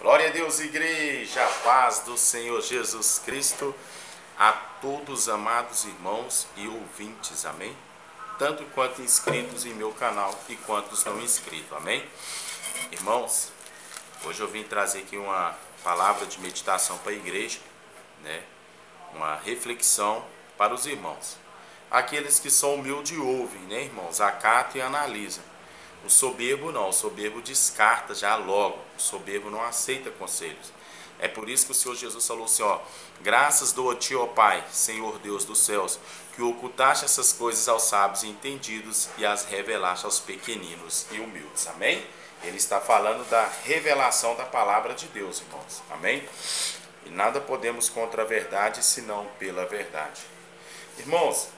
Glória a Deus, igreja, a paz do Senhor Jesus Cristo a todos, amados irmãos e ouvintes, amém? Tanto quanto inscritos em meu canal e quantos não inscritos, amém? Irmãos, hoje eu vim trazer aqui uma palavra de meditação para a igreja, né? Uma reflexão para os irmãos. Aqueles que são humildes ouvem, né, irmãos? Acatam e analisam. O soberbo não, o soberbo descarta já logo, o soberbo não aceita conselhos. É por isso que o Senhor Jesus falou assim, ó: graças dou a ti, ó Pai, Senhor Deus dos céus, que ocultaste essas coisas aos sábios e entendidos e as revelaste aos pequeninos e humildes, amém? Ele está falando da revelação da palavra de Deus, irmãos, amém? E nada podemos contra a verdade, senão pela verdade. Irmãos,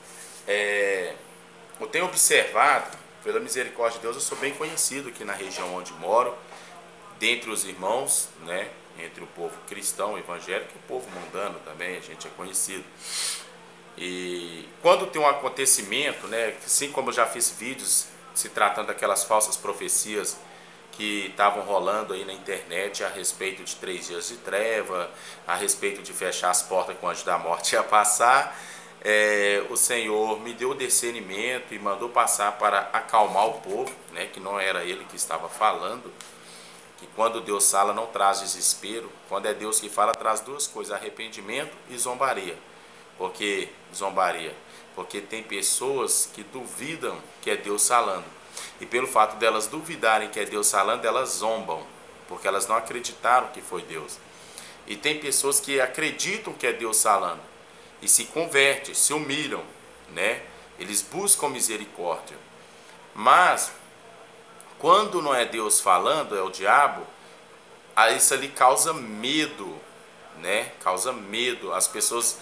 eu tenho observado, pela misericórdia de Deus, eu sou bem conhecido aqui na região onde moro, dentre os irmãos, né? Entre o povo cristão, evangélico e o povo mundano também, a gente é conhecido. E quando tem um acontecimento, né? Assim como eu já fiz vídeos se tratando daquelas falsas profecias que estavam rolando aí na internet a respeito de 3 dias de treva, a respeito de fechar as portas com o anjo da morte ia passar, o Senhor me deu discernimento e mandou passar para acalmar o povo, né, que não era ele que estava falando, que quando Deus fala não traz desespero, quando é Deus que fala traz duas coisas, arrependimento e zombaria. Porque tem pessoas que duvidam que é Deus falando, e pelo fato delas duvidarem que é Deus falando, elas zombam, porque elas não acreditaram que foi Deus. E tem pessoas que acreditam que é Deus falando e se convertem, se humilham, né? Eles buscam misericórdia. Mas quando não é Deus falando, é o diabo, isso ali causa medo, né? Causa medo. As pessoas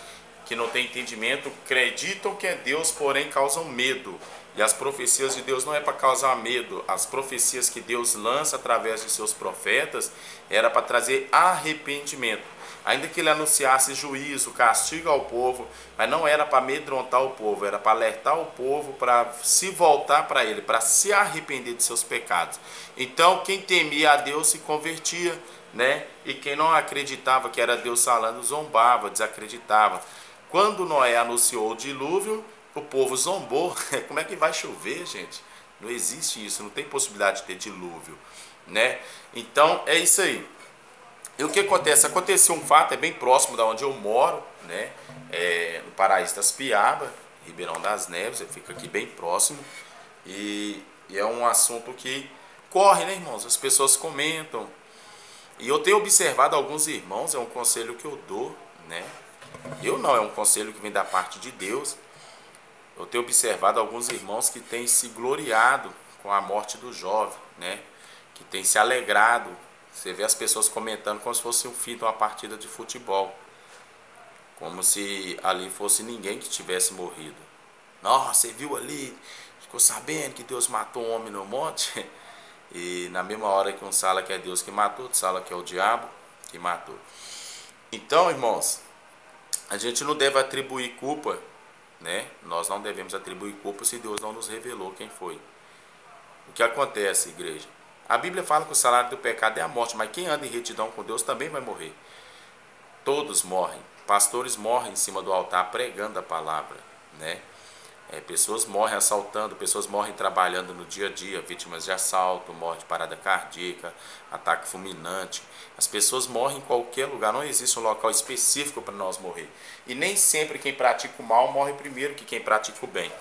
que não têm entendimento acreditam que é Deus, porém causam medo. E as profecias de Deus não é para causar medo. As profecias que Deus lança através de seus profetas era para trazer arrependimento. Ainda que ele anunciasse juízo, castigo ao povo, mas não era para amedrontar o povo, era para alertar o povo para se voltar para ele, para se arrepender de seus pecados. Então, quem temia a Deus se convertia, né? E quem não acreditava que era Deus falando, zombava, desacreditava. Quando Noé anunciou o dilúvio, o povo zombou. Como é que vai chover, gente? Não existe isso, não tem possibilidade de ter dilúvio, né? Então, é isso aí. E o que acontece? Aconteceu um fato, é bem próximo da onde eu moro, né? No Paraíso das Piabas, Ribeirão das Neves, fica aqui bem próximo. E é um assunto que corre, né, irmãos? As pessoas comentam. E eu tenho observado alguns irmãos, é um conselho que eu dou, né? É um conselho que vem da parte de Deus. Eu tenho observado alguns irmãos que têm se gloriado com a morte do jovem, né? Que têm se alegrado. Você vê as pessoas comentando como se fosse um fim de uma partida de futebol. Como se ali fosse ninguém que tivesse morrido. Nossa, você viu ali, ficou sabendo que Deus matou um homem no monte? E na mesma hora que um fala que é Deus que matou, outro fala que é o diabo que matou. Então, irmãos, a gente não deve atribuir culpa, né? Nós não devemos atribuir culpa se Deus não nos revelou quem foi. O que acontece, igreja? A Bíblia fala que o salário do pecado é a morte, mas quem anda em retidão com Deus também vai morrer. Todos morrem. Pastores morrem em cima do altar pregando a palavra, né? Pessoas morrem assaltando, pessoas morrem trabalhando no dia a dia, vítimas de assalto, morte de parada cardíaca, ataque fulminante. As pessoas morrem em qualquer lugar, não existe um local específico para nós morrer. E nem sempre quem pratica o mal morre primeiro que quem pratica o bem.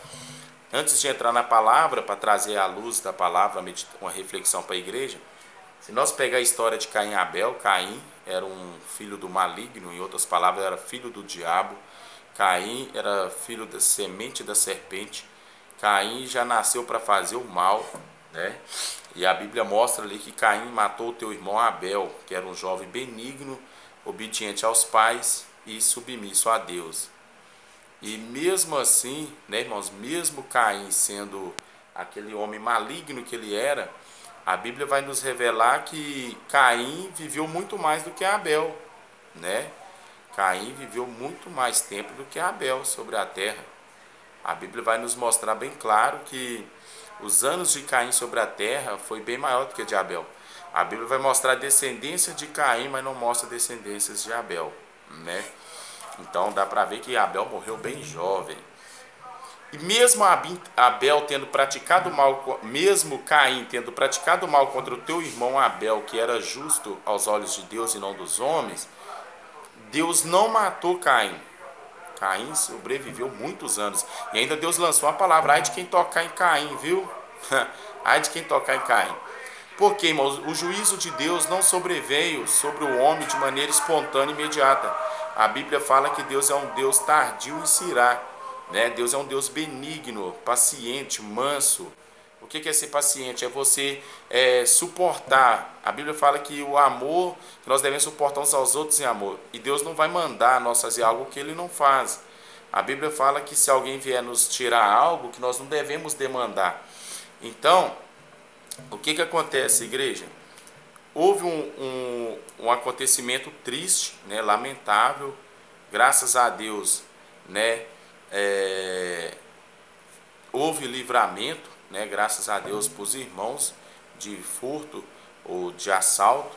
Antes de entrar na palavra, para trazer à luz da palavra uma reflexão para a igreja, se nós pegar a história de Caim e Abel, Caim era um filho do maligno, em outras palavras, era filho do diabo. Caim era filho da semente da serpente. Caim já nasceu para fazer o mal, né? E a Bíblia mostra ali que Caim matou o teu irmão Abel, que era um jovem benigno, obediente aos pais e submisso a Deus. E mesmo assim, né, irmãos, mesmo Caim sendo aquele homem maligno que ele era, a Bíblia vai nos revelar que Caim viveu muito mais do que Abel, né? Caim viveu muito mais tempo do que Abel sobre a terra. A Bíblia vai nos mostrar bem claro que os anos de Caim sobre a terra foi bem maior do que de Abel. A Bíblia vai mostrar a descendência de Caim, mas não mostra descendências de Abel, né? Então dá para ver que Abel morreu bem jovem. E mesmo Abel tendo praticado mal, mesmo Caim tendo praticado mal contra o teu irmão Abel, que era justo aos olhos de Deus e não dos homens, Deus não matou Caim. Caim sobreviveu muitos anos. E ainda Deus lançou uma palavra: ai de quem tocar em Caim, viu? Ai de quem tocar em Caim. Porque, irmãos, o juízo de Deus não sobreveio sobre o homem de maneira espontânea e imediata. A Bíblia fala que Deus é um Deus tardio e será, né? Deus é um Deus benigno, paciente, manso. O que é ser paciente? É você suportar. A Bíblia fala que o amor, que nós devemos suportar uns aos outros em amor. E Deus não vai mandar nós fazer algo que Ele não faz. A Bíblia fala que se alguém vier nos tirar algo, que nós não devemos demandar. Então, o que acontece, igreja? Houve um acontecimento triste, né, lamentável. Graças a Deus, né, houve livramento, né, graças a Deus para os irmãos de furto ou de assalto.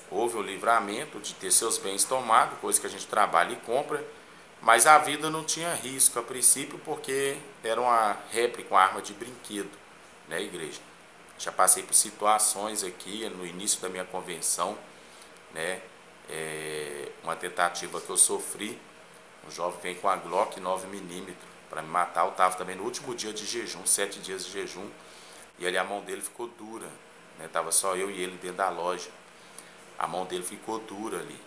Houve o livramento de ter seus bens tomados, coisa que a gente trabalha e compra. Mas a vida não tinha risco a princípio, porque era uma réplica, uma arma de brinquedo, né, igreja? Já passei por situações aqui no início da minha convenção, né? Uma tentativa que eu sofri. Um jovem vem com a Glock 9mm para me matar. Eu estava também no último dia de jejum, 7 dias de jejum, e ali a mão dele ficou dura, né? Tava só eu e ele dentro da loja. A mão dele ficou dura ali,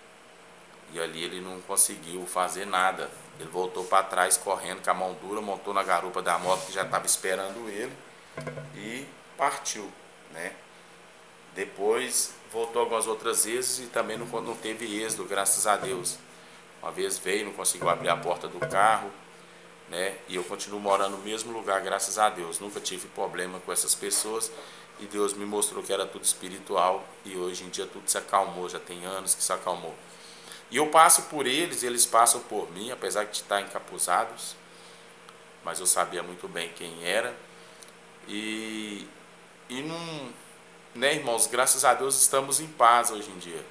e ali ele não conseguiu fazer nada. Ele voltou para trás correndo com a mão dura, montou na garupa da moto que já estava esperando ele e partiu, né? Depois voltou algumas outras vezes e também não teve êxito, graças a Deus. Uma vez veio, não conseguiu abrir a porta do carro, né? E eu continuo morando no mesmo lugar, graças a Deus. Nunca tive problema com essas pessoas e Deus me mostrou que era tudo espiritual, e hoje em dia tudo se acalmou, já tem anos que se acalmou. E eu passo por eles, eles passam por mim, apesar de estar encapuzados, mas eu sabia muito bem quem era. E não, né, irmãos, graças a Deus estamos em paz hoje em dia.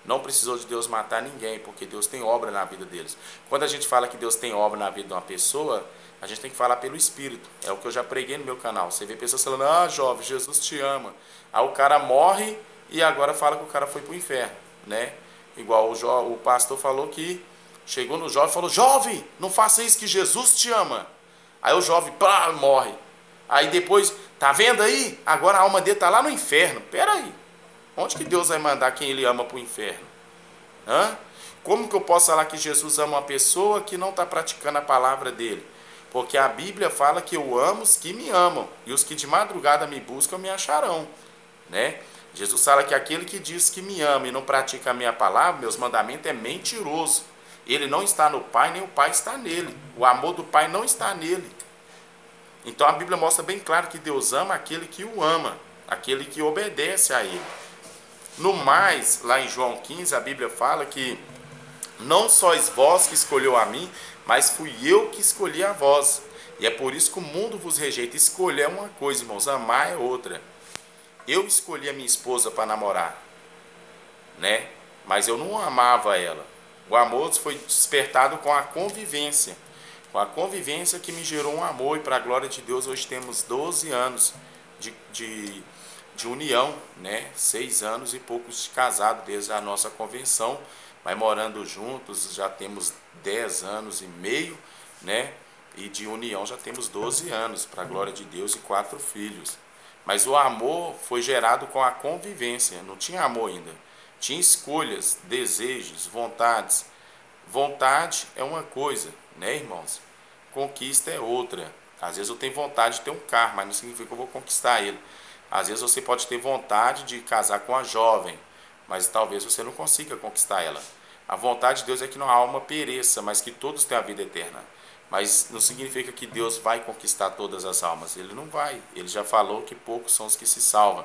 Não precisou de Deus matar ninguém, porque Deus tem obra na vida deles. Quando a gente fala que Deus tem obra na vida de uma pessoa, a gente tem que falar pelo Espírito. É o que eu já preguei no meu canal. Você vê pessoas falando: ah, jovem, Jesus te ama. Aí o cara morre e agora fala que o cara foi para o inferno, né? Igual o pastor falou que chegou no jovem e falou: jovem, não faça isso que Jesus te ama. Aí o jovem, pá, morre. Aí depois, tá vendo aí? Agora a alma dele está lá no inferno. Pera aí. Onde que Deus vai mandar quem Ele ama para o inferno? Hã? Como que eu posso falar que Jesus ama uma pessoa que não está praticando a palavra dele? Porque a Bíblia fala que eu amo os que me amam, e os que de madrugada me buscam me acharão, né? Jesus fala que aquele que diz que me ama e não pratica a minha palavra, meus mandamentos, é mentiroso. Ele não está no Pai, nem o Pai está nele. O amor do Pai não está nele. Então a Bíblia mostra bem claro que Deus ama aquele que o ama, aquele que obedece a ele. No mais, lá em João 15, a Bíblia fala que não sois vós que escolheu a mim, mas fui eu que escolhi a vós. E é por isso que o mundo vos rejeita. Escolher é uma coisa, irmãos, amar é outra. Eu escolhi a minha esposa para namorar, né? Mas eu não amava ela. O amor foi despertado com a convivência. Com a convivência que me gerou um amor, e para a glória de Deus hoje temos 12 anos de união, né? 6 anos e poucos de casado desde a nossa convenção, mas morando juntos já temos 10 anos e meio, né? E de união já temos 12 anos, para a glória de Deus, e 4 filhos. Mas o amor foi gerado com a convivência, não tinha amor ainda. Tinha escolhas, desejos, vontades. Vontade é uma coisa, né, irmãos? Conquista é outra. Às vezes eu tenho vontade de ter um carro, mas não significa que eu vou conquistar ele. Às vezes você pode ter vontade de casar com uma jovem, mas talvez você não consiga conquistar ela. A vontade de Deus é que não a alma pereça, mas que todos tenham a vida eterna. Mas não significa que Deus vai conquistar todas as almas. Ele não vai. Ele já falou que poucos são os que se salvam.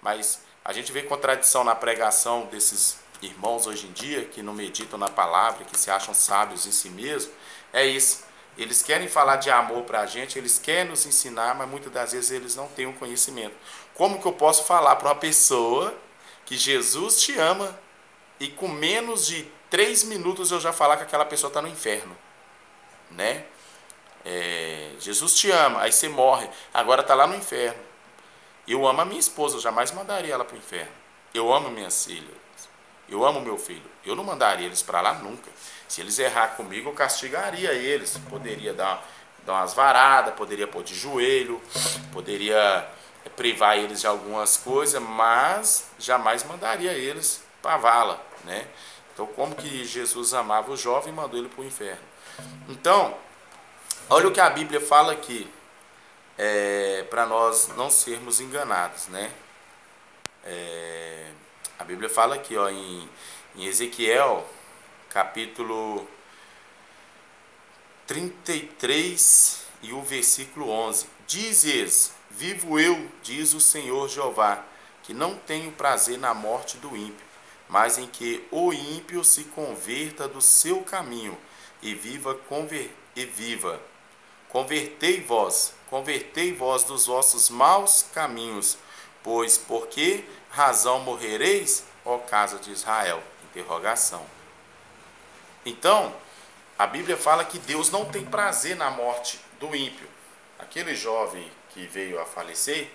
Mas a gente vê contradição na pregação desses irmãos hoje em dia, que não meditam na palavra, que se acham sábios em si mesmos. É isso. Eles querem falar de amor para a gente, eles querem nos ensinar, mas muitas das vezes eles não têm um conhecimento. Como que eu posso falar para uma pessoa que Jesus te ama e com menos de 3 minutos eu já falar que aquela pessoa está no inferno, né? Jesus te ama, aí você morre, agora está lá no inferno. Eu amo a minha esposa, eu jamais mandaria ela para o inferno. Eu amo minhas filhas, eu amo meu filho, eu não mandaria eles para lá nunca. Se eles errar comigo, eu castigaria eles, poderia dar umas varadas, poderia pôr de joelho, poderia privar eles de algumas coisas, mas jamais mandaria eles para a vala, né? Então, como que Jesus amava o jovem e mandou ele para o inferno? Então, olha o que a Bíblia fala aqui, para nós não sermos enganados, né? A Bíblia fala aqui, ó, em Ezequiel, capítulo 33 e o versículo 11. Dizes: vivo eu, diz o Senhor Jeová, que não tenho prazer na morte do ímpio, mas em que o ímpio se converta do seu caminho e viva. Convertei vós dos vossos maus caminhos, pois por que razão morrereis, ó casa de Israel? Interrogação. Então, a Bíblia fala que Deus não tem prazer na morte do ímpio. Aquele jovem que veio a falecer,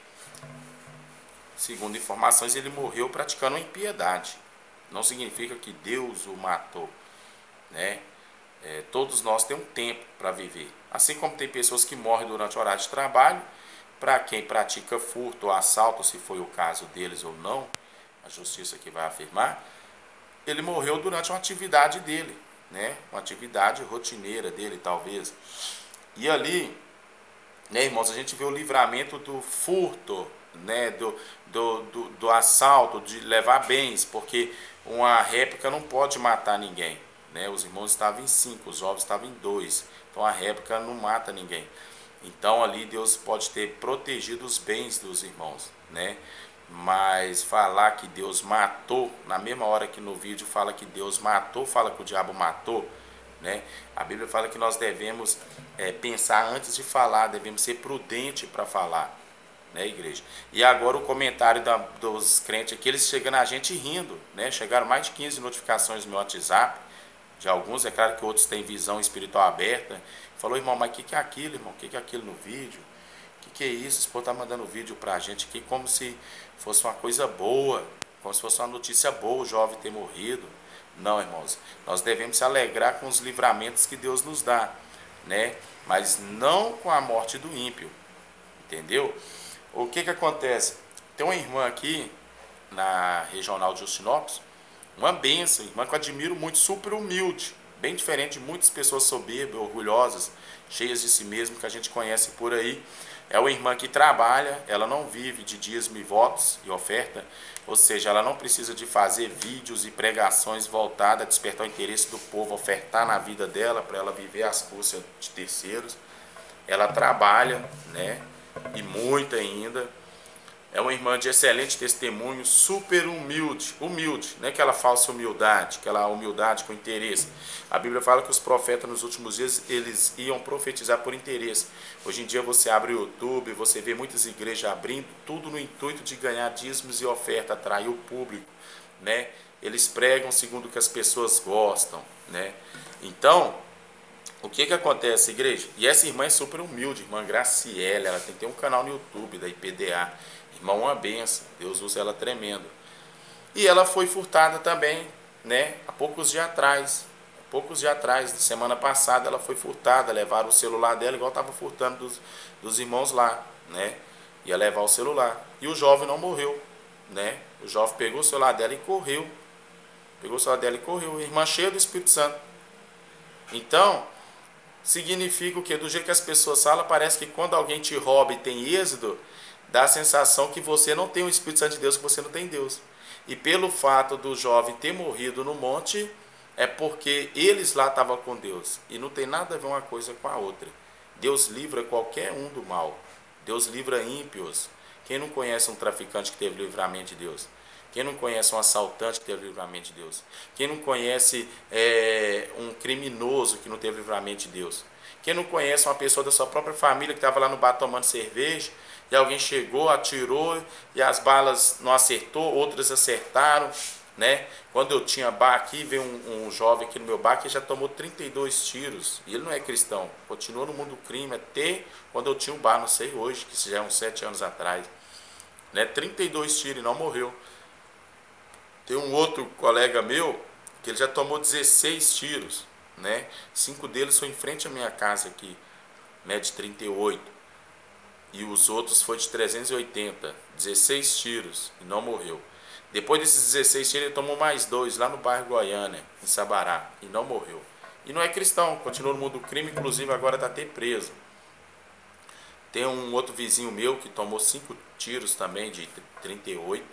segundo informações, ele morreu praticando uma impiedade. Não significa que Deus o matou, né? Todos nós temos um tempo para viver. Assim como tem pessoas que morrem durante o horário de trabalho, para quem pratica furto ou assalto, se foi o caso deles ou não, a justiça que vai afirmar, ele morreu durante uma atividade dele, né? Uma atividade rotineira dele, talvez. E ali, né, irmãos, a gente vê o livramento do furto, né, do assalto, de levar bens, porque uma réplica não pode matar ninguém, né? Os irmãos estavam em 5, os jovens estavam em 2, então a réplica não mata ninguém. Então ali Deus pode ter protegido os bens dos irmãos, né? Mas falar que Deus matou, na mesma hora que no vídeo fala que Deus matou, fala que o diabo matou, né? A Bíblia fala que nós devemos pensar antes de falar, devemos ser prudentes para falar, né, igreja? E agora o comentário dos crentes aqui, eles chegam na gente rindo, né? Chegaram mais de 15 notificações no meu WhatsApp, de alguns, é claro que outros têm visão espiritual aberta. Falou: irmão, mas o que é aquilo, irmão? O que é aquilo no vídeo? O que é isso? Esse povo está mandando vídeo para a gente aqui como se fosse uma coisa boa, como se fosse uma notícia boa o jovem ter morrido. Não, irmãos, nós devemos se alegrar com os livramentos que Deus nos dá, né? Mas não com a morte do ímpio, entendeu? O que acontece? Tem uma irmã aqui na regional de Justinópolis, uma benção, irmã que eu admiro muito, super humilde, bem diferente de muitas pessoas soberbas, orgulhosas, cheias de si mesmo, que a gente conhece por aí. É uma irmã que trabalha, ela não vive de dízimo e votos e oferta, ou seja, ela não precisa de fazer vídeos e pregações voltadas a despertar o interesse do povo, ofertar na vida dela, para ela viver às custas de terceiros. Ela trabalha, né, e muito ainda. É uma irmã de excelente testemunho, super humilde, não é aquela falsa humildade, aquela humildade com interesse. A Bíblia fala que os profetas nos últimos dias, eles iam profetizar por interesse. Hoje em dia você abre o YouTube, você vê muitas igrejas abrindo, tudo no intuito de ganhar dízimos e oferta, atrair o público, né? Eles pregam segundo o que as pessoas gostam, né? Então, o que acontece, igreja? E essa irmã é super humilde, irmã Graciela, ela tem um canal no YouTube da IPDA. Irmã, uma benção, Deus usa ela tremendo. E ela foi furtada também, né? Há poucos dias atrás, semana passada, ela foi furtada, levaram o celular dela, igual estava furtando dos irmãos lá, né? Ia levar o celular. E o jovem não morreu, né? O jovem pegou o celular dela e correu. A irmã cheia do Espírito Santo. Então, significa o quê? Do jeito que as pessoas falam, parece que quando alguém te rouba e tem êxito, dá a sensação que você não tem o Espírito Santo de Deus, que você não tem Deus. E pelo fato do jovem ter morrido no monte, é porque eles lá estavam com Deus. E não tem nada a ver uma coisa com a outra. Deus livra qualquer um do mal. Deus livra ímpios. Quem não conhece um traficante que teve livramento de Deus? Quem não conhece um assaltante que teve livramento de Deus? Quem não conhece um criminoso que não teve livramento de Deus? Quem não conhece uma pessoa da sua própria família que estava lá no bar tomando cerveja e alguém chegou, atirou e as balas não acertou, outras acertaram, né? Quando eu tinha bar aqui, veio um jovem aqui no meu bar que já tomou 32 tiros, e ele não é cristão, continuou no mundo do crime até quando eu tinha um bar, não sei hoje, que já é uns 7 anos atrás, né? 32 tiros e não morreu. Tem um outro colega meu que ele já tomou 16 tiros, né? 5 deles foi em frente à minha casa aqui, né? De 38, e os outros foi de 380, 16 tiros e não morreu. Depois desses 16 tiros ele tomou mais 2 lá no bairro Goiânia, em Sabará, e não morreu. E não é cristão, continua no mundo do crime, inclusive agora está até preso. Tem um outro vizinho meu que tomou 5 tiros também de 38,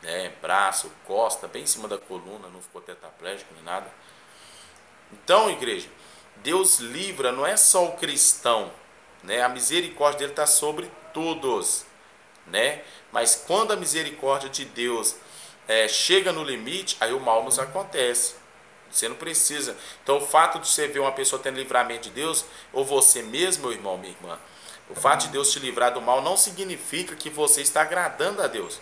né, braço, costa, bem em cima da coluna, não ficou tetraplégico nem nada. Então, igreja, Deus livra, não é só o cristão, né? A misericórdia dele está sobre todos, né? Mas quando a misericórdia de Deus chega no limite, aí o mal nos acontece. Você não precisa. Então, o fato de você ver uma pessoa tendo livramento de Deus, ou você mesmo, meu irmão, minha irmã, o fato de Deus te livrar do mal não significa que você está agradando a Deus.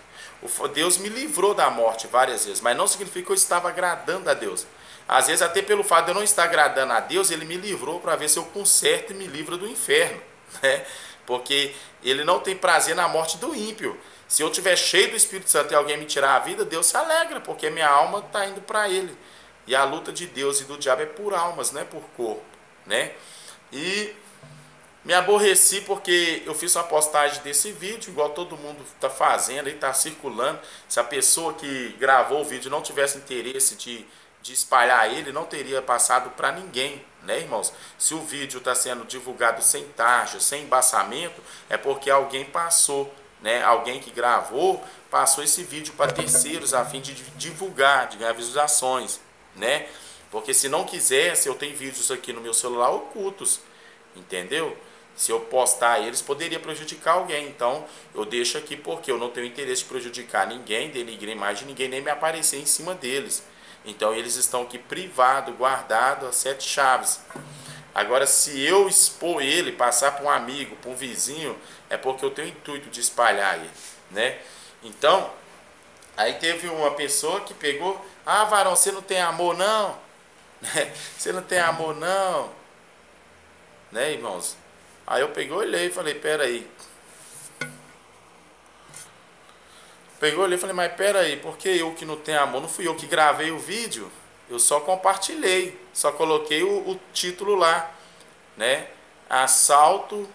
Deus me livrou da morte várias vezes, mas não significa que eu estava agradando a Deus. Às vezes, até pelo fato de eu não estar agradando a Deus, Ele me livrou para ver se eu conserto e me livro do inferno, né? Porque Ele não tem prazer na morte do ímpio. Se eu estiver cheio do Espírito Santo e alguém me tirar a vida, Deus se alegra, porque minha alma está indo para Ele. E a luta de Deus e do diabo é por almas, não é por corpo, né? E me aborreci porque eu fiz uma postagem desse vídeo, igual todo mundo está fazendo e está circulando. Se a pessoa que gravou o vídeo não tivesse interesse de espalhar ele, não teria passado para ninguém, né, irmãos? Se o vídeo está sendo divulgado sem taxa, sem embaçamento, é porque alguém passou, né? Alguém que gravou, passou esse vídeo para terceiros a fim de divulgar, de ganhar visualizações, né? Porque se não quisesse, eu tenho vídeos aqui no meu celular ocultos, entendeu? Se eu postar eles, poderia prejudicar alguém. Então, eu deixo aqui porque eu não tenho interesse de prejudicar ninguém, denigrir a imagem de ninguém, nem me aparecer em cima deles. Então, eles estão aqui privados, guardados a 7 chaves. Agora, se eu expor ele, passar para um amigo, para um vizinho, é porque eu tenho o intuito de espalhar ele, né? Então, aí teve uma pessoa que pegou: ah, varão, você não tem amor não? Você não tem amor não? Né, irmãos? Aí eu peguei, olhei e falei: peraí. Olhei e falei: mas peraí, porque eu que não tenho amor? Não fui eu que gravei o vídeo, eu só compartilhei, só coloquei o título lá, né? Assalto,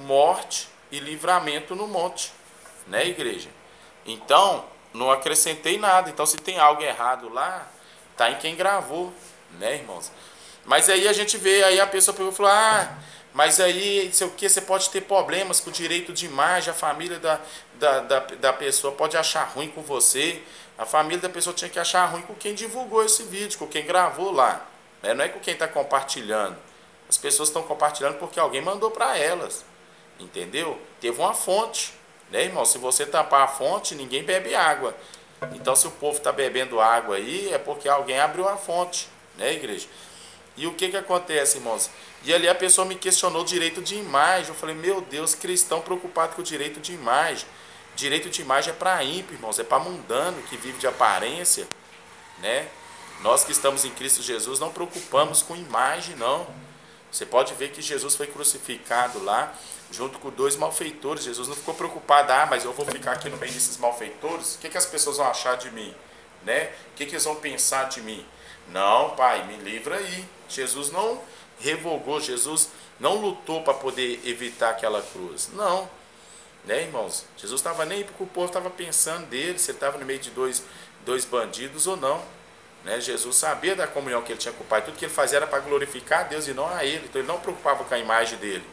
morte e livramento no monte, né, igreja? Então, não acrescentei nada. Então, se tem algo errado lá, tá em quem gravou, né, irmãos? Mas aí a gente vê, aí a pessoa pegou e falou: ah, mas aí, sei o que, você pode ter problemas com o direito de imagem, a família da pessoa pode achar ruim com você. A família da pessoa tinha que achar ruim com quem divulgou esse vídeo, com quem gravou lá, né? Não é com quem está compartilhando. As pessoas estão compartilhando porque alguém mandou para elas, entendeu? Teve uma fonte, né, irmão? Se você tampar a fonte, ninguém bebe água. Então, se o povo está bebendo água aí, é porque alguém abriu a fonte, né, igreja? E o que acontece, irmãos? E ali a pessoa me questionou o direito de imagem. Eu falei: meu Deus, cristão preocupado com o direito de imagem. Direito de imagem é para ímpio, irmãos, é para mundano que vive de aparência, né? Nós que estamos em Cristo Jesus não preocupamos com imagem, não. Você pode ver que Jesus foi crucificado lá junto com 2 malfeitores. Jesus não ficou preocupado: ah, mas eu vou ficar aqui no meio desses malfeitores, o que as pessoas vão achar de mim, né? O que eles vão pensar de mim? Não, Pai, me livra aí. Jesus não revogou, Jesus não lutou para poder evitar aquela cruz. Não, né, irmãos? Jesus estava nem porque o povo estava pensando dele, se ele estava no meio de dois bandidos ou não, né? Jesus sabia da comunhão que ele tinha com o Pai. Tudo que ele fazia era para glorificar a Deus e não a ele. Então ele não preocupava com a imagem dele.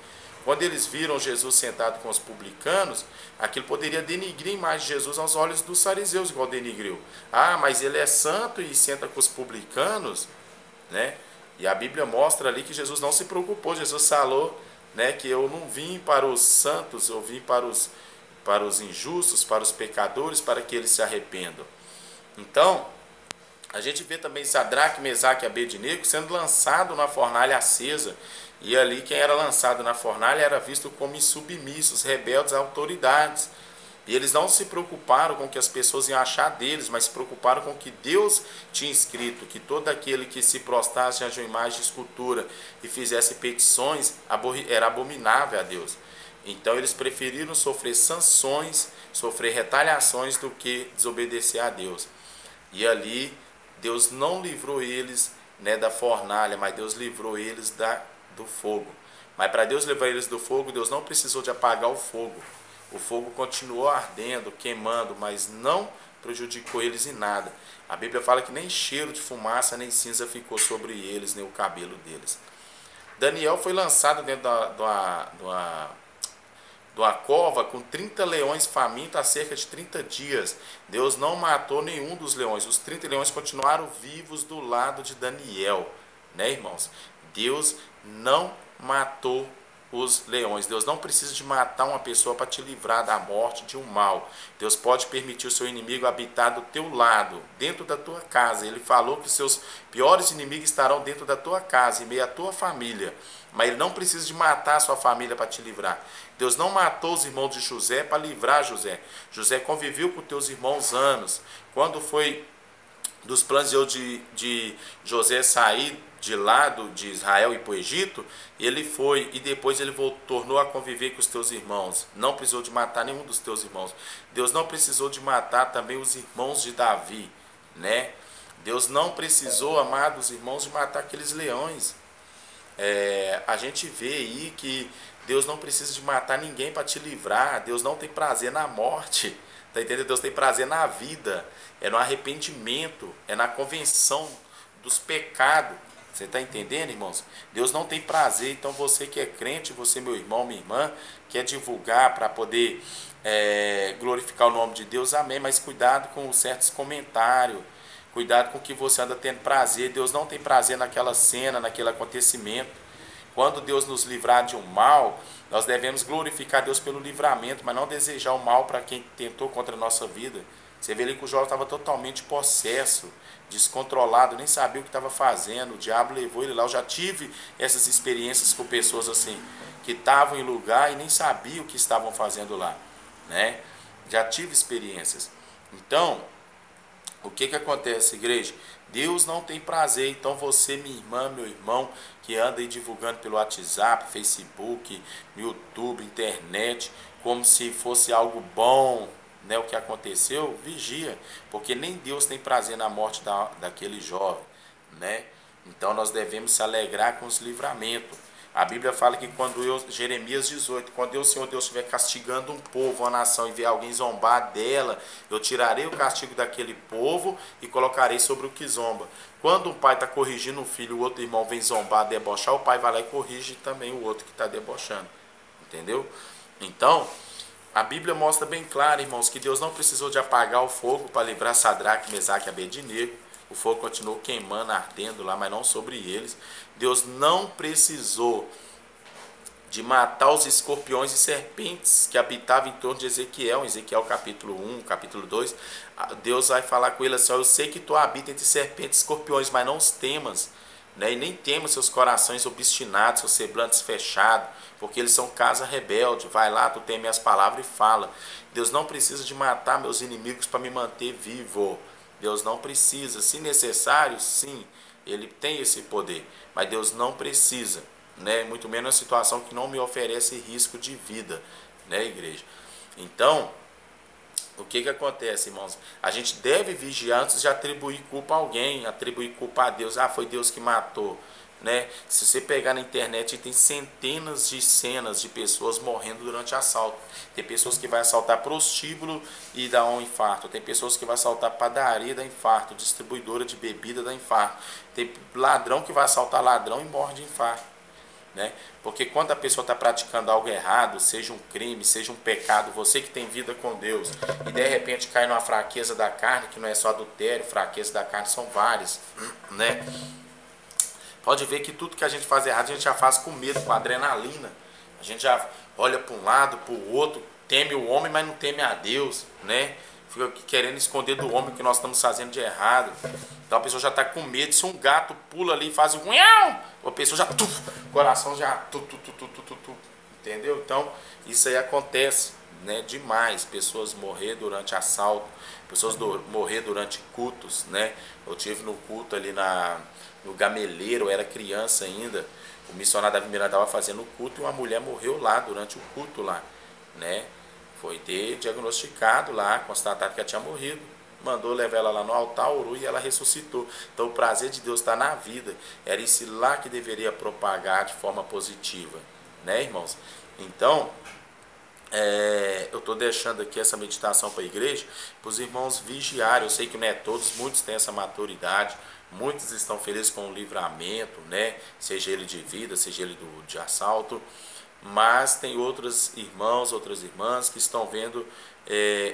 Quando eles viram Jesus sentado com os publicanos, aquilo poderia denigrir a imagem de Jesus aos olhos dos fariseus, igual denigriu. Ah, mas ele é santo e senta com os publicanos, né? E a Bíblia mostra ali que Jesus não se preocupou. Jesus falou, né, que eu não vim para os santos, eu vim para os injustos, para os pecadores, para que eles se arrependam. Então, A gente vê também Sadraque, Mesaque e Abednego sendo lançado na fornalha acesa. E ali quem era lançado na fornalha era visto como insubmissos, rebeldes a autoridades. E eles não se preocuparam com o que as pessoas iam achar deles, mas se preocuparam com o que Deus tinha escrito, que todo aquele que se prostrasse diante de uma imagem de escultura e fizesse petições era abominável a Deus. Então eles preferiram sofrer sanções, sofrer retaliações do que desobedecer a Deus. E ali Deus não livrou eles, né, da fornalha, mas Deus livrou eles do fogo. Mas para Deus livrar eles do fogo, Deus não precisou de apagar o fogo. O fogo continuou ardendo, queimando, mas não prejudicou eles em nada. A Bíblia fala que nem cheiro de fumaça nem cinza ficou sobre eles, nem o cabelo deles. Daniel foi lançado dentro de uma cova com 30 leões famintos há cerca de 30 dias. Deus não matou nenhum dos leões. Os 30 leões continuaram vivos do lado de Daniel, né, irmãos? Deus não matou os leões. Deus não precisa de matar uma pessoa para te livrar da morte, de um mal. Deus pode permitir o seu inimigo habitar do teu lado, dentro da tua casa. Ele falou que os seus piores inimigos estarão dentro da tua casa, em meio à tua família. Mas ele não precisa de matar a sua família para te livrar. Deus não matou os irmãos de José para livrar José. José conviveu com teus irmãos anos. Quando foi dos planos de José sair de lado de Israel e para o Egito, ele foi e depois ele tornou a conviver com os teus irmãos. Não precisou de matar nenhum dos teus irmãos. Deus não precisou de matar também os irmãos de Davi, né? Deus não precisou, amados irmãos, de matar aqueles leões. A gente vê aí que Deus não precisa de matar ninguém para te livrar. Deus não tem prazer na morte, tá entendendo? Deus tem prazer na vida, é no arrependimento, é na convenção dos pecados. Você está entendendo, irmãos? Deus não tem prazer. Então você que é crente, você, meu irmão, minha irmã, quer divulgar para poder glorificar o nome de Deus, amém. Mas cuidado com certos comentários, cuidado com o que você anda tendo prazer. Deus não tem prazer naquela cena, naquele acontecimento. Quando Deus nos livrar de um mal, nós devemos glorificar Deus pelo livramento, mas não desejar o mal para quem tentou contra a nossa vida. Você vê ali que o Jó estava totalmente possesso, descontrolado, nem sabia o que estava fazendo. O diabo levou ele lá. Eu já tive essas experiências com pessoas assim, que estavam em lugar e nem sabiam o que estavam fazendo lá, né? Já tive experiências. Então, o que acontece, igreja? Deus não tem prazer. Então você, minha irmã, meu irmão, que anda aí divulgando pelo WhatsApp, Facebook, YouTube, internet, como se fosse algo bom, né, o que aconteceu, vigia, porque nem Deus tem prazer na morte daquele jovem, né? Então nós devemos se alegrar com os livramentos. A Bíblia fala que Jeremias 18, quando o Senhor Deus estiver castigando um povo, uma nação, e ver alguém zombar dela, eu tirarei o castigo daquele povo e colocarei sobre o que zomba. Quando um pai está corrigindo um filho, o outro irmão vem zombar, debochar, o pai vai lá e corrige também o outro que está debochando, entendeu? Então, a Bíblia mostra bem claro, irmãos, que Deus não precisou de apagar o fogo para livrar Sadraque, Mesaque e Abednego. O fogo continuou queimando, ardendo lá, mas não sobre eles. Deus não precisou de matar os escorpiões e serpentes que habitavam em torno de Ezequiel. Em Ezequiel capítulo 1, capítulo 2, Deus vai falar com ele assim: eu sei que tu habita entre serpentes e escorpiões, mas não os temas, né? E nem temas seus corações obstinados, seus semblantes fechados, porque eles são casa rebelde. Vai lá, tu tem minhas palavras e fala. Deus não precisa de matar meus inimigos para me manter vivo. Deus não precisa. Se necessário, sim, ele tem esse poder, mas Deus não precisa, né? Muito menos uma situação que não me oferece risco de vida, né, igreja? Então, o que acontece, irmãos? A gente deve vigiar antes de atribuir culpa a alguém, atribuir culpa a Deus. Ah, foi Deus que matou, né? Se você pegar na internet, tem centenas de cenas de pessoas morrendo durante assalto. Tem pessoas que vão assaltar prostíbulo e dá um infarto. Tem pessoas que vão assaltar padaria e dá infarto. Distribuidora de bebida dá infarto. Tem ladrão que vai assaltar ladrão e morre de infarto, né? Porque quando a pessoa está praticando algo errado, seja um crime, seja um pecado, você que tem vida com Deus, e de repente cai numa fraqueza da carne, que não é só adultério, fraqueza da carne são várias, né? Pode ver que tudo que a gente faz errado, a gente já faz com medo, com adrenalina. A gente já olha para um lado, para o outro, teme o homem, mas não teme a Deus, né? fica querendo esconder do homem o que nós estamos fazendo de errado. Então a pessoa já está com medo. Se um gato pula ali e faz um miau, a pessoa já, o coração já, entendeu? Então isso aí acontece, né, demais. Pessoas morrer durante assalto, pessoas morrer durante cultos, né? Eu tive no culto ali no Gameleiro, eu era criança ainda. O missionário da Miranda estava fazendo o culto e uma mulher morreu lá durante o culto lá, né? Foi ter diagnosticado lá, constatado que ela tinha morrido. Mandou levar ela lá no altar, orou e ela ressuscitou. Então o prazer de Deus está na vida. Era isso lá que deveria propagar de forma positiva, né, irmãos? Então, eu estou deixando aqui essa meditação para a igreja, para os irmãos vigiarem. Eu sei que não é todos, muitos têm essa maturidade, muitos estão felizes com o livramento, né? Seja ele de vida, seja ele de assalto, mas tem outros irmãos, outras irmãs que estão vendo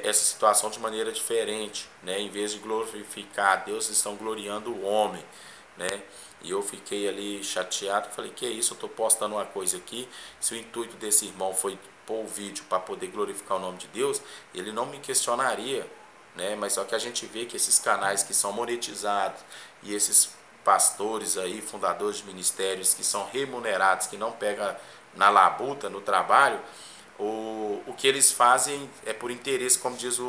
essa situação de maneira diferente, né? Em vez de glorificar a Deus, eles estão gloriando o homem, né? E eu fiquei ali chateado, falei, que é isso, eu estou postando uma coisa aqui, se o intuito desse irmão foi pôr o vídeo para poder glorificar o nome de Deus, ele não me questionaria, né? Mas só que a gente vê que esses canais que são monetizados e esses pastores aí, fundadores de ministérios que são remunerados, que não pegam na labuta, no trabalho, o que eles fazem é por interesse, como diz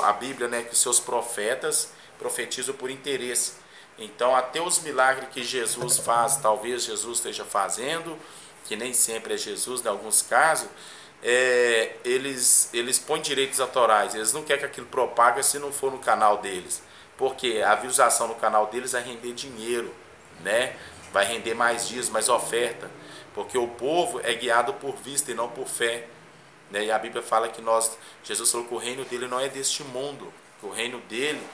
a Bíblia, né? Que os seus profetas profetizam por interesse. Então até os milagres que Jesus faz, talvez Jesus esteja fazendo, que nem sempre é Jesus, em alguns casos, eles põem direitos autorais, eles não querem que aquilo propague se não for no canal deles, porque a visualização no canal deles vai render dinheiro, né? Vai render mais dias, mais oferta, porque o povo é guiado por vista e não por fé, né? E a Bíblia fala que Jesus falou que o reino dele não é deste mundo, que o reino dele,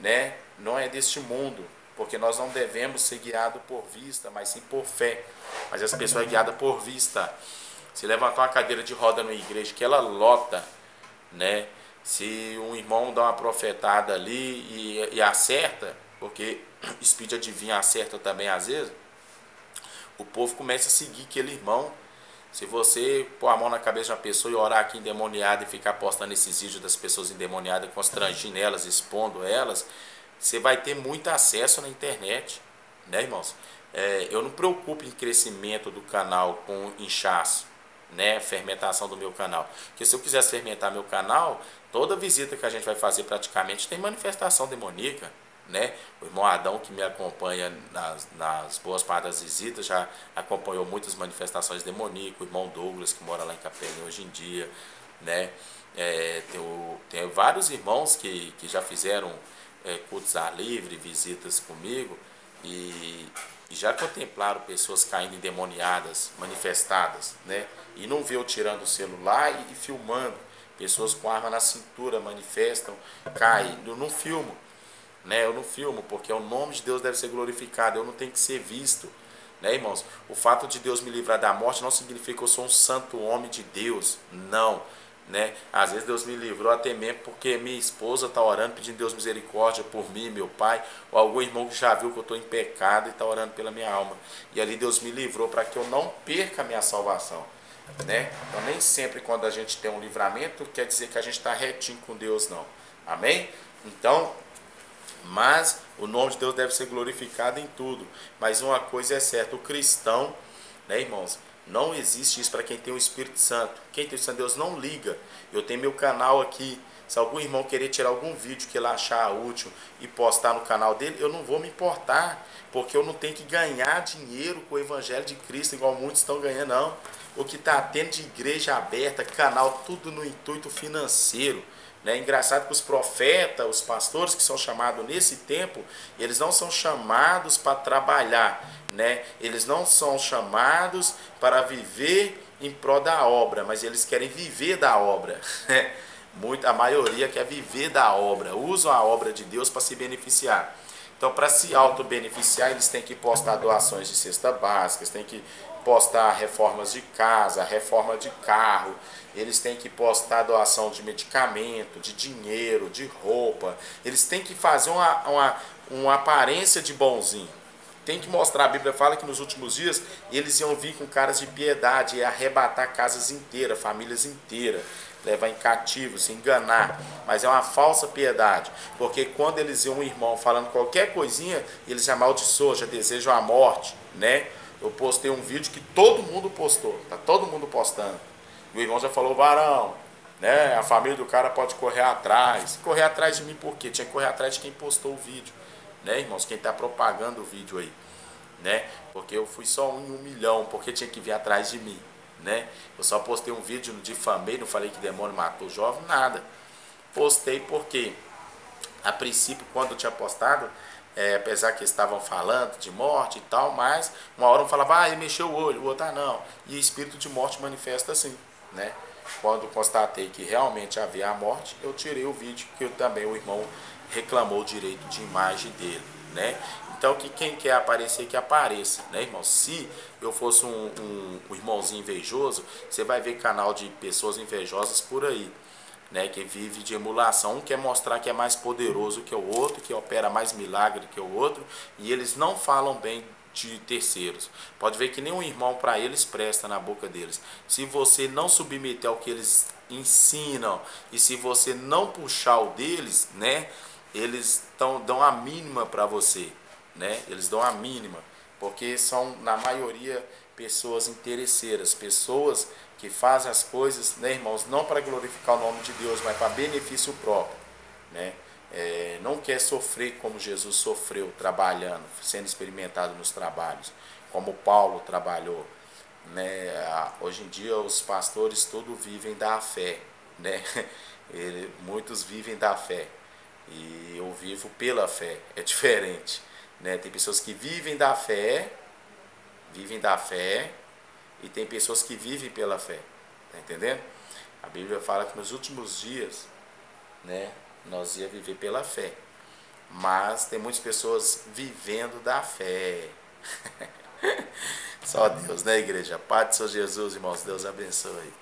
né, não é deste mundo, porque nós não devemos ser guiados por vista, mas sim por fé. Mas as pessoas são guiadas por vista. Se levantar uma cadeira de roda numa igreja que ela lota, né? Se um irmão dá uma profetada ali e acerta, porque Speed adivinha acerta também às vezes, o povo começa a seguir aquele irmão. Se você pôr a mão na cabeça de uma pessoa e orar aqui endemoniada e ficar postando esses vídeos das pessoas endemoniadas, constrangindo elas, expondo elas, você vai ter muito acesso na internet, né, irmãos? Eu não me preocupo em crescimento do canal com inchaço, né, fermentação do meu canal. Porque se eu quisesse fermentar meu canal, toda visita que a gente vai fazer praticamente tem manifestação demoníaca, né? O irmão Adão, que me acompanha nas boas partes das visitas, já acompanhou muitas manifestações demoníacas. O irmão Douglas, que mora lá em Capelinha hoje em dia, né? Tem vários irmãos que já fizeram cultos ar livre, visitas comigo, e já contemplaram pessoas caindo endemoniadas, manifestadas, né? E não vê eu tirando o celular e filmando. Pessoas com arma na cintura manifestam, caem. Eu não filmo, né? Eu não filmo, porque o nome de Deus deve ser glorificado. Eu não tenho que ser visto, né, irmãos? O fato de Deus me livrar da morte não significa que eu sou um santo homem de Deus, não, né? Às vezes Deus me livrou até mesmo porque minha esposa está orando, pedindo Deus misericórdia por mim, meu pai, ou algum irmão que já viu que eu estou em pecado e está orando pela minha alma. E ali Deus me livrou para que eu não perca a minha salvação, né? Então nem sempre quando a gente tem um livramento quer dizer que a gente está retinho com Deus, não. Amém? Então, mas o nome de Deus deve ser glorificado em tudo. Mas uma coisa é certa, o cristão, né, irmãos, não existe isso para quem tem o Espírito Santo. Quem tem o Espírito Santo de Deus não liga. Eu tenho meu canal aqui. Se algum irmão querer tirar algum vídeo que ele achar útil e postar no canal dele, eu não vou me importar, porque eu não tenho que ganhar dinheiro com o Evangelho de Cristo, igual muitos estão ganhando, não. O que está tendo de igreja aberta, canal, tudo no intuito financeiro. É engraçado que os profetas, os pastores que são chamados nesse tempo, eles não são chamados para trabalhar, né? Eles não são chamados para viver em prol da obra, mas eles querem viver da obra. A maioria quer viver da obra, usam a obra de Deus para se beneficiar. Então, para se auto-beneficiar, eles têm que postar doações de cesta básica, têm que postar reformas de casa, reforma de carro, eles têm que postar doação de medicamento, de dinheiro, de roupa. Eles têm que fazer uma aparência de bonzinho. Tem que mostrar, a Bíblia fala que nos últimos dias eles iam vir com caras de piedade e arrebatar casas inteiras, famílias inteiras. levar em cativo, se enganar, mas é uma falsa piedade, porque quando eles iam um irmão falando qualquer coisinha, eles já amaldiçoam, já desejam a morte, né? Eu postei um vídeo que todo mundo postou, tá todo mundo postando, e o irmão já falou, varão, né? A família do cara pode correr atrás. Correr atrás de mim por quê? Tinha que correr atrás de quem postou o vídeo, né, irmãos? Quem está propagando o vídeo aí, né? Porque eu fui só um em 1 milhão, porque tinha que vir atrás de mim, né? Eu só postei um vídeo, não difamei, não falei que demônio matou o jovem, nada. Postei porque, a princípio, quando eu tinha postado, apesar que estavam falando de morte e tal, mas uma hora um falava, ele mexeu o olho, o outro, não. E espírito de morte manifesta assim, né? Quando constatei que realmente havia a morte, eu tirei o vídeo, que também o irmão reclamou o direito de imagem dele, né? Então, que quem quer aparecer, que apareça, né, irmão? Se eu fosse um irmãozinho invejoso, você vai ver canal de pessoas invejosas por aí, né, que vive de emulação. Um quer mostrar que é mais poderoso que o outro, que opera mais milagre que o outro, e eles não falam bem de terceiros. Pode ver que nenhum irmão para eles presta na boca deles. Se você não submeter ao que eles ensinam e se você não puxar o deles, né, eles dão a mínima para você, né? Eles dão a mínima, porque são na maioria pessoas interesseiras, pessoas que fazem as coisas, né, irmãos, não para glorificar o nome de Deus, mas para benefício próprio, né? Não quer sofrer como Jesus sofreu, trabalhando, sendo experimentado nos trabalhos, como Paulo trabalhou, né? Hoje em dia os pastores todos vivem da fé, né? Muitos vivem da fé, e eu vivo pela fé, é diferente, né? Tem pessoas que vivem da fé, e tem pessoas que vivem pela fé, tá entendendo? A Bíblia fala que nos últimos dias, né, nós ia viver pela fé, mas tem muitas pessoas vivendo da fé. Só Deus, né, igreja? Paz do Senhor Jesus, irmãos, Deus abençoe.